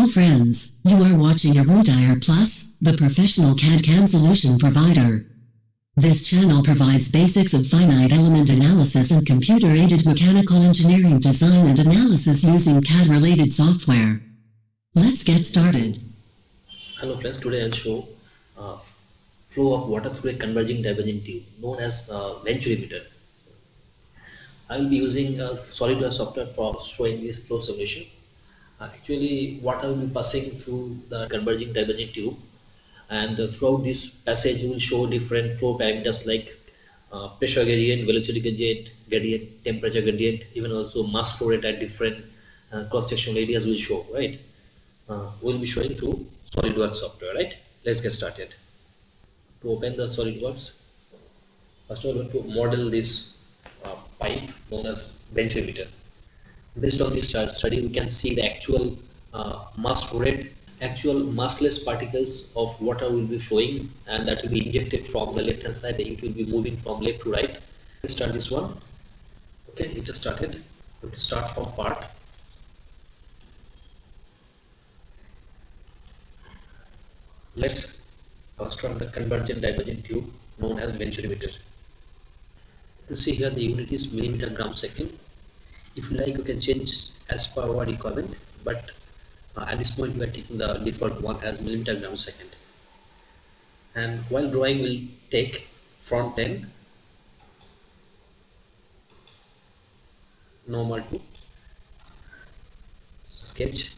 Hello friends, you are watching ERUDIRE Plus, the professional CAD/CAM solution provider. This channel provides basics of finite element analysis and computer-aided mechanical engineering design and analysis using CAD-related software. Let's get started. Hello friends, today I'll show flow of water through a converging diverging tube known as Venturimeter. I will be using SolidWorks software for showing this flow simulation. Actually, water will be passing through the converging diverging tube, and throughout this passage you will show different flow parameters like pressure gradient, velocity gradient, temperature gradient, even also mass flow rate at different cross-sectional areas will show, right? We'll be showing through SolidWorks software, right? Let's get started. To open the SolidWorks, first of all we have to model this pipe known as Venturimeter. Based on this study, we can see the actual mass flow rate. Actual massless particles of water will be flowing, and that will be injected from the left hand side. It will be moving from left to right. Let's start this one. Okay, it just started. We have to start from part. Let's construct the convergent divergent tube known as Venturimeter. You see here the unit is millimeter gram second. If you like, you can change as per our requirement, but at this point we are taking the default one as millimeter gram second. And while drawing, we'll take front end, normal to sketch.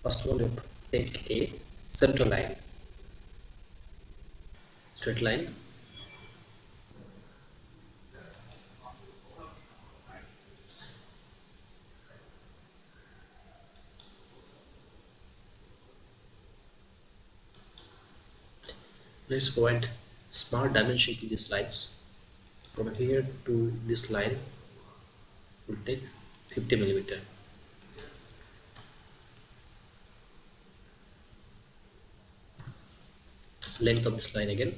First of all, you take a center line, straight line. Let's provide smart dimension to these lines. From here to this line will take 50 millimeter. Length of this line again.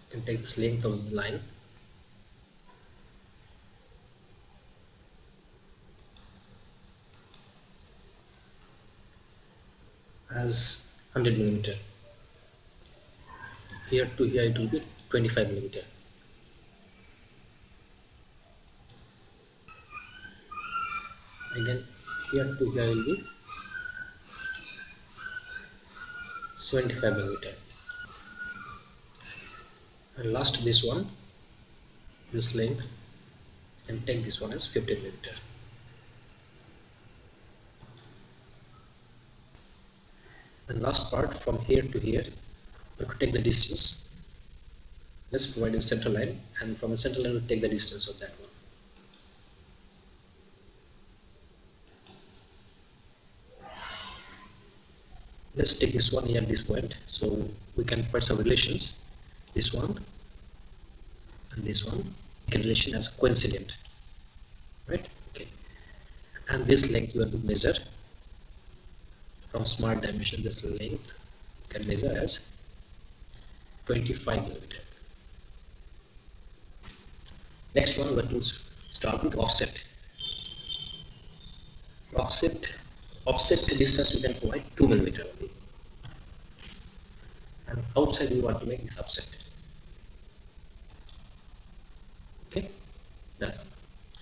You can take this length of the line. As 100 millimeter. Here to here it will be 25 millimeter. Again, here to here will be 75 millimeter. And last, this one, this length, and take this one as 50 millimeter. And last part, from here to here, we have to take the distance. Let's provide a center line, and from the center line we'll take the distance of that one. Let's take this one here at this point, so we can provide some relations. This one and this one, we can relation as coincident, right? Okay. And this length you have to measure. From smart dimension, this length can measure as 25 millimeter. Next one, we have to start with offset. Offset distance we can provide 2 millimeter only. And outside we want to make this offset. Okay, done.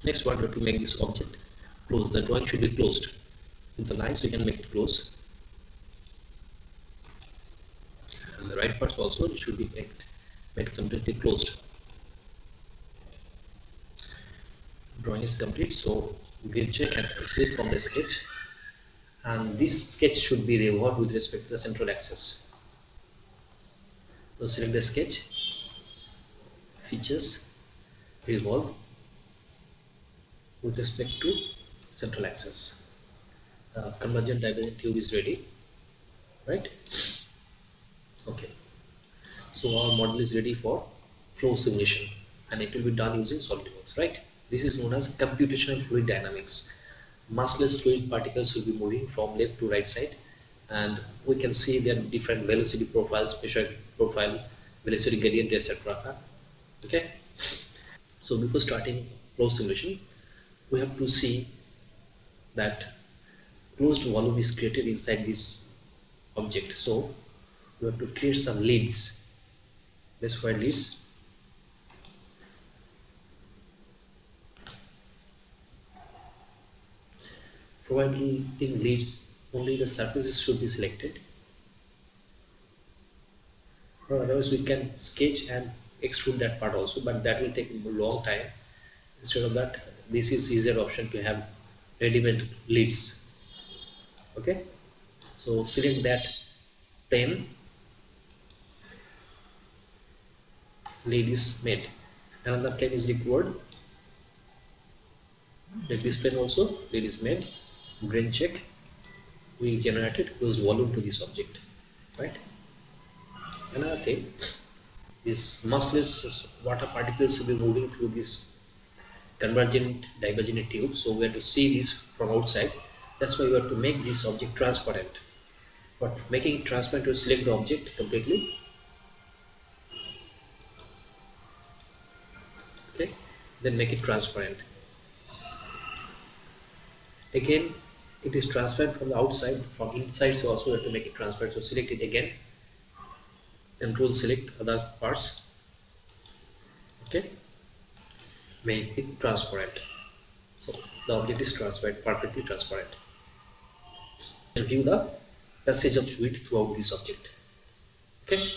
Next one, we have to make this object close. The drawing should be closed. With the lines we can make it close. And the right parts also should be made completely closed. Drawing is complete, so we'll check and click from the sketch, and this sketch should be revolved with respect to the central axis. So select the sketch, features, revolve with respect to central axis. Convergent divergent tube is ready, right? Okay, so our model is ready for flow simulation, and it will be done using SolidWorks, right? This is known as computational fluid dynamics. Massless fluid particles will be moving from left to right side, and we can see their different velocity profiles, pressure profile, velocity gradient, etc. Okay, so before starting flow simulation, we have to see that closed volume is created inside this object. So we have to create some leads. Let's find leads. Providing leads, only the surfaces should be selected. Otherwise we can sketch and extrude that part also, but that will take a long time. Instead of that, this is easier option to have ready-made leads. Okay, so select that plane, lead is made. Another plane is required. Let this plane also, lead is made. Grain check, we generated closed volume to this object, right? Another thing, this massless water particles will be moving through this convergent divergent tube, so we have to see this from outside. That's why we have to make this object transparent. But making it transparent, to select the object completely. Okay, then make it transparent. Again, it is transparent from the outside, from inside, so also we have to make it transparent. So select it again, control select other parts. Okay, make it transparent. So the object is transparent, perfectly transparent. And view the passage of fluid throughout this object. Okay,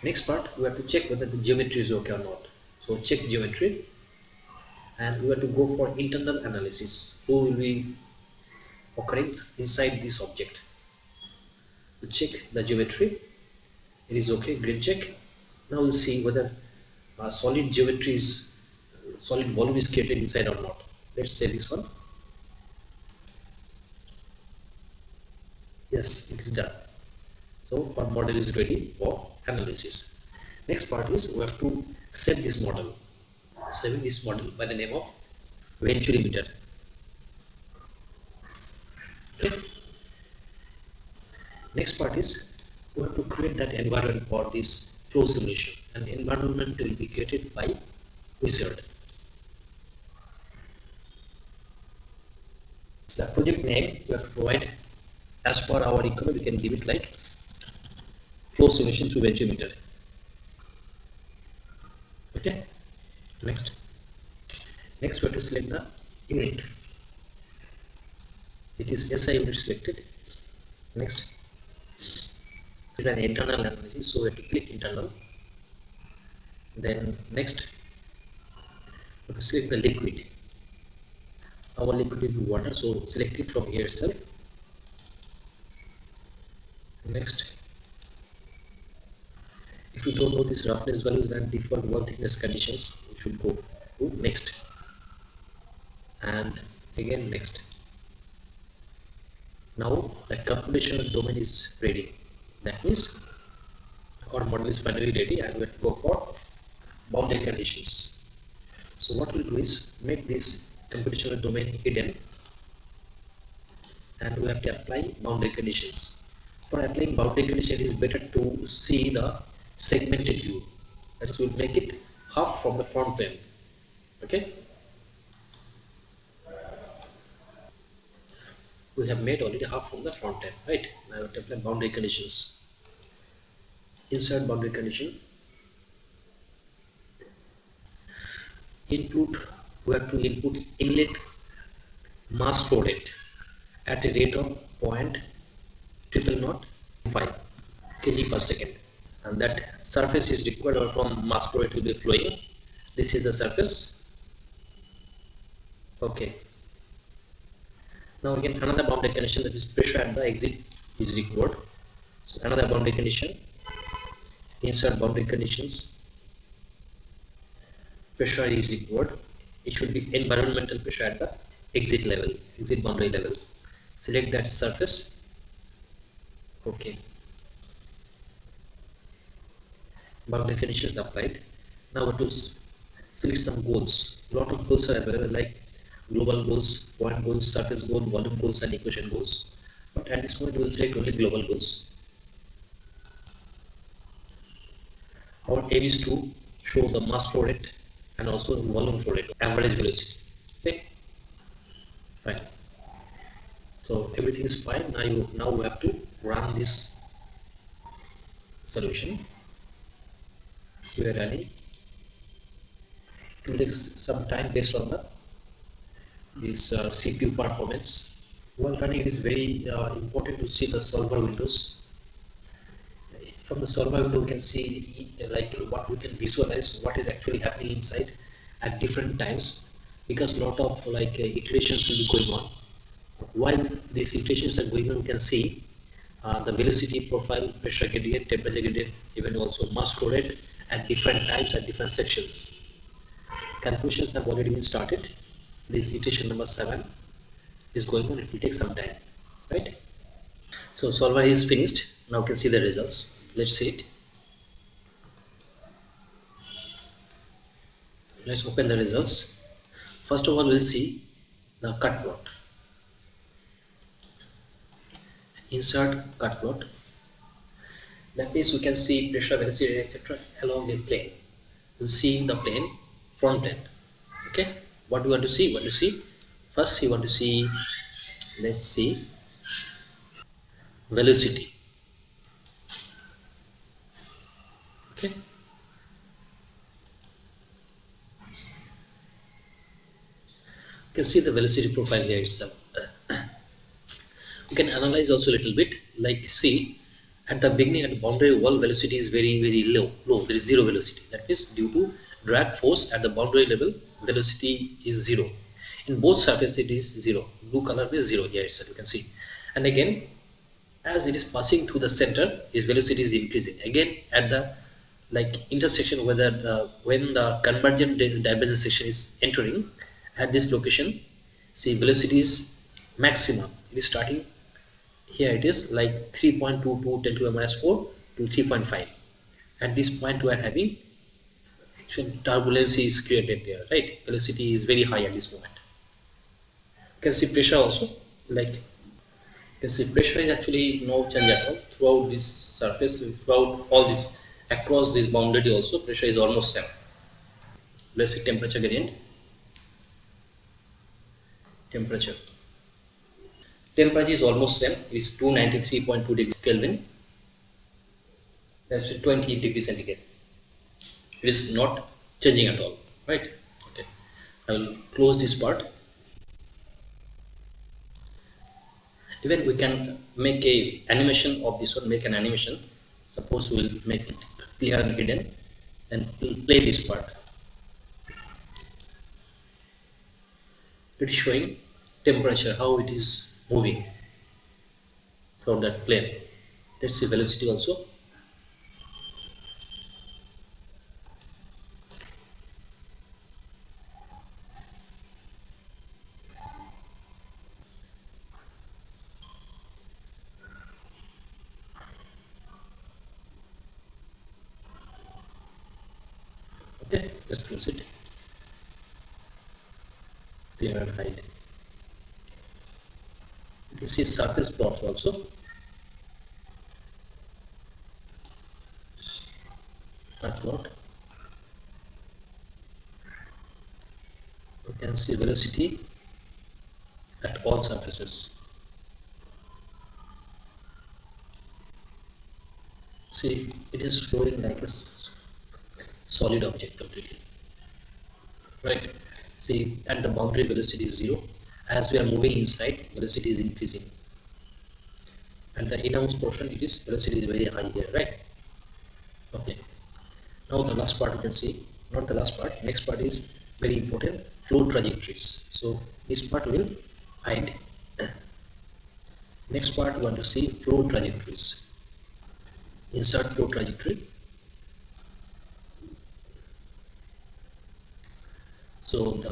next part, we have to check whether the geometry is okay or not. So check geometry, and we have to go for internal analysis. Who will be occurring inside this object? To check the geometry, it is okay. Grid check. Now we'll see whether solid volume is created inside or not. Let's say this one. Yes, it is done. So our model is ready for analysis. Next part is we have to set this model. Saving this model by the name of Venturimeter. Okay. Next part is we have to create that environment for this flow simulation. An environment will be created by wizard. The project name we have to provide as per our requirement. We can give it like flow simulation through Venturimeter. Okay. Next we have to select the unit. It is SI unit selected. Next is an internal analysis, so we have to click internal. Then next we have to select the liquid. Our liquid will be water, so select it from here itself. Next, if you don't know this roughness values and default wall thickness conditions, you should go to next, and again next. Now the computational domain is ready. That means our model is finally ready, and we have to go for boundary conditions. So what we'll do is make this computational domain hidden, and we have to apply boundary conditions. For applying boundary condition, it is better to see the segmented view. That is, will make it half from the front plane. Okay, we have made already half from the front end, right? Now I have to apply boundary conditions. Insert boundary condition. Input, we have to input inlet mass flow rate at a rate of 0.005 kg per second, and that surface is required from mass flow rate to be flowing. This is the surface. Okay. Now again another boundary condition, that is pressure at the exit is required. So another boundary condition. Insert boundary conditions. Pressure is required. It should be environmental pressure at the exit level, exit boundary level. Select that surface. Okay. Boundary conditions applied. Now we have to select some goals. A lot of goals are available, like global goals, point goals, surface goal, volume goals, and equation goals. But at this point we will select only global goals. Our aim is to show the mass flow rate and also volume flow rate, average velocity. Okay, fine. So everything is fine. Now we have to run this solution. We are running. It will take some time based on this CPU performance. While running, it is very important to see the solver windows. From the solver window, we can see like what we can visualize what is actually happening inside at different times, because a lot of like iterations will be going on. While these iterations are going on, we can see the velocity profile, pressure gradient, temperature gradient, even also mass flow rate at different times at different sections. Calculations have already been started. This iteration number 7 is going on. It will take some time, right? So solver is finished. Now you can see the results. Let's see it. Let's open the results. First of all, we'll see the cut plot. Insert cut plot. That means we can see pressure, velocity, etc. along the plane. We'll see the plane front end. Okay. What do you want to see? What do you see? First, you want to see. Let's see velocity. Okay. You can see the velocity profile here itself. You can analyze also a little bit. Like see, at the beginning, at the boundary wall, velocity is very low. There is zero velocity. That means due to drag force at the boundary level, velocity is zero. In both surfaces, it is zero. Blue color is zero here itself. You can see. And again, as it is passing through the center, its velocity is increasing. Again, at the like intersection, whether when the convergent divergence section is entering at this location, see velocity is maximum. It is starting here. It is like 3.22 10 to the minus 4 to 3.5. At this point, we are having turbulence is created there, right? Velocity is very high at this moment. You can see pressure also. Like you can see pressure is actually no change at all throughout this surface, throughout all this, across this boundary also pressure is almost same. Let's see temperature gradient. Temperature is almost same. It is 293.2 degrees Kelvin. That's 20 degrees centigrade. It is not changing at all, right? Okay, I will close this part. Even we can make a animation of this one. Make an animation. Suppose we will make it clear and hidden, and we'll play this part. It is showing temperature, how it is moving from that plane. Let's see velocity also. Okay, let's close it. Clear and hide. You can see surface plots also. Cut plot. You can see velocity at all surfaces. See, it is flowing like a solid object completely, right? See, at the boundary velocity is 0. As we are moving inside, velocity is increasing. And the innermost portion, it is velocity is very high here, right? Okay. Now the last part you can see, not the last part. Next part is very important, flow trajectories. So this part will hide. Next part we want to see flow trajectories. Insert flow trajectory. So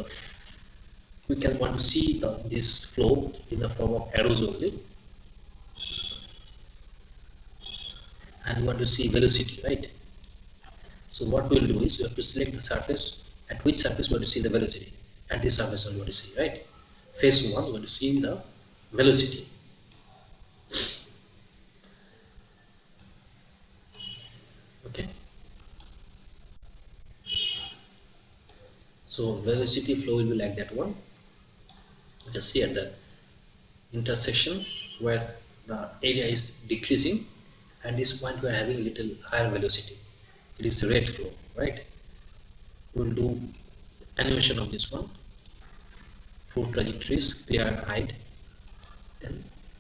we can want to see this flow in the form of arrows only, and we want to see velocity, right? So what we will do is we have to select the surface. At which surface we want to see the velocity? At this surface we want to see, right? Phase 1 we want to see the velocity. Okay. So velocity flow will be like that one. You can see at the intersection where the area is decreasing, and this point we are having little higher velocity. It is rate flow, right? We will do animation of this one. Flow trajectories, clear and hide, then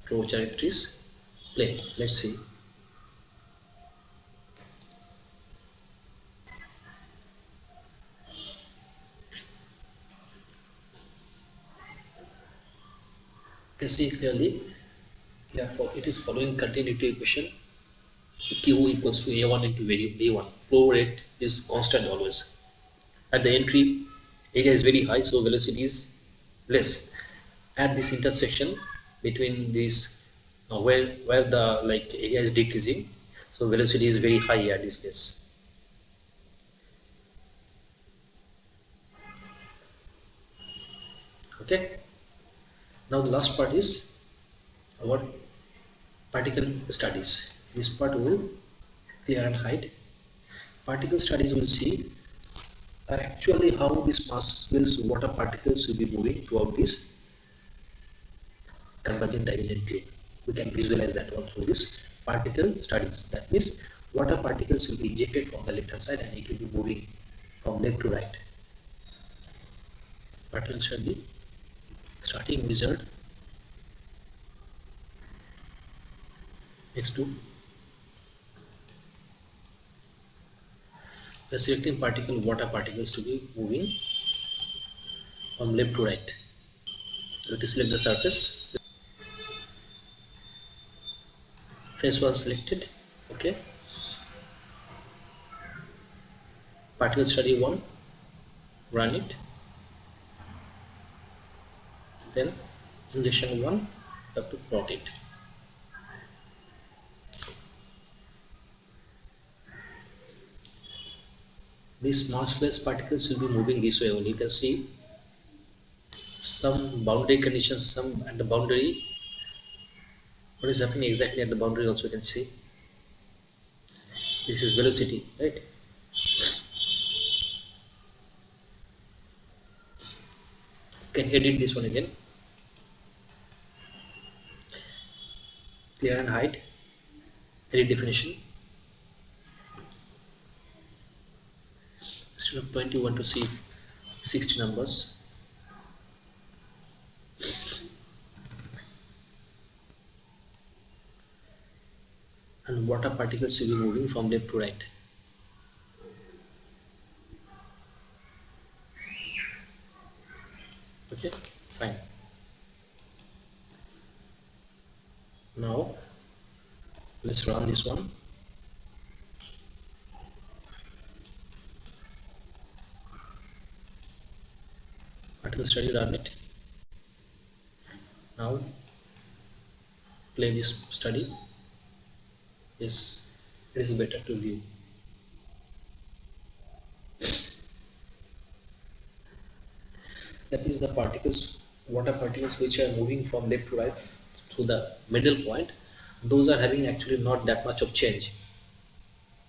flow trajectories, play. Let's see. You can see clearly here, it is following continuity equation. Q equals to A1 into V1. Flow rate is constant always. At the entry, area is very high, so velocity is less. At this intersection between these, where the area is decreasing, so velocity is very high at this case. Okay. Now the last part is our particle studies. This part will clear and hide. Particle studies will see actually how this water particles will be moving throughout this convergent divergent plane. We can visualize that one through this particle studies. That means water particles will be ejected from the left hand side and it will be moving from left to right. Particle study, starting wizard. Next to the selecting water particles to be moving from left to right. So to select the surface, phase 1 selected. Okay. Particle study 1, run it. Then injection 1, have to plot it. These massless particles will be moving this way only. You can see some boundary conditions, some at the boundary. What is happening exactly at the boundary also you can see. This is velocity, right? You can edit this one again. Clear and hide. Edit definition. Instead of 20, you want to see 60 numbers. And water particles will be moving from left to right. Okay, fine. Now let's run this one. Particle study, run it. Now play this study. Yes, it is better to view. That is the particles, water particles which are moving from left to right to the middle point. Those are having actually not that much of change.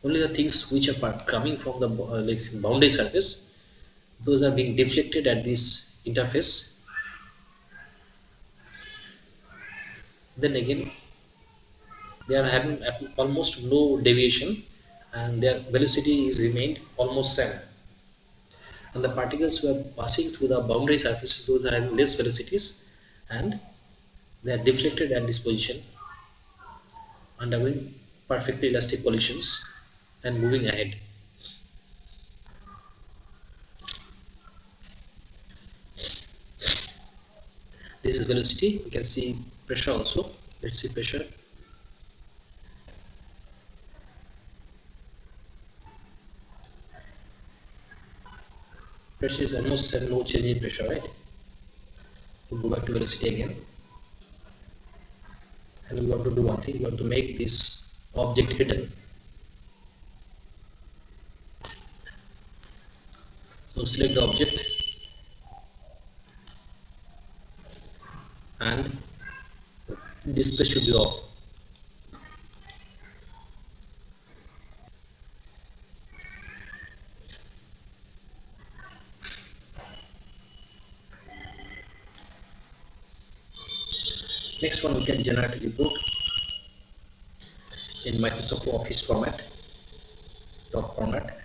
Only the things which are coming from the boundary surface, those are being deflected at this interface. Then again, they are having almost no deviation and their velocity is remained almost same. And the particles who are passing through the boundary surfaces, those are having less velocities and they are deflected at this position, undergoing perfectly elastic collisions and moving ahead. This is velocity. You can see pressure also. Let's see pressure. Pressure is almost no change in pressure, right? We'll go back to velocity again. And we want to do one thing. We want to make this object hidden. So select the object and display should be off. Next one, we can generate a report in Microsoft Office format, doc format.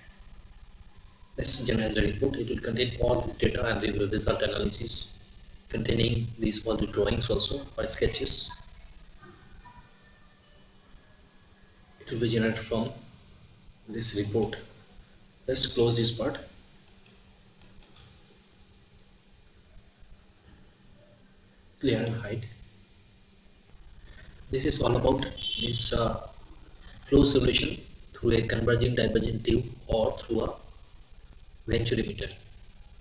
Let's generate the report. It will contain all this data and the result analysis, containing these all the drawings also or sketches. It will be generated from this report. Let's close this part. Clear and hide. This is all about this flow simulation through a converging divergent tube or through a Venturimeter.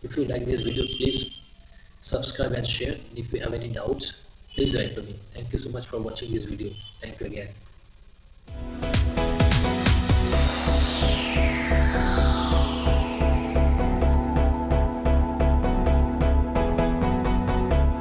If you like this video, please subscribe and share. If you have any doubts, please write to me. Thank you so much for watching this video. Thank you again.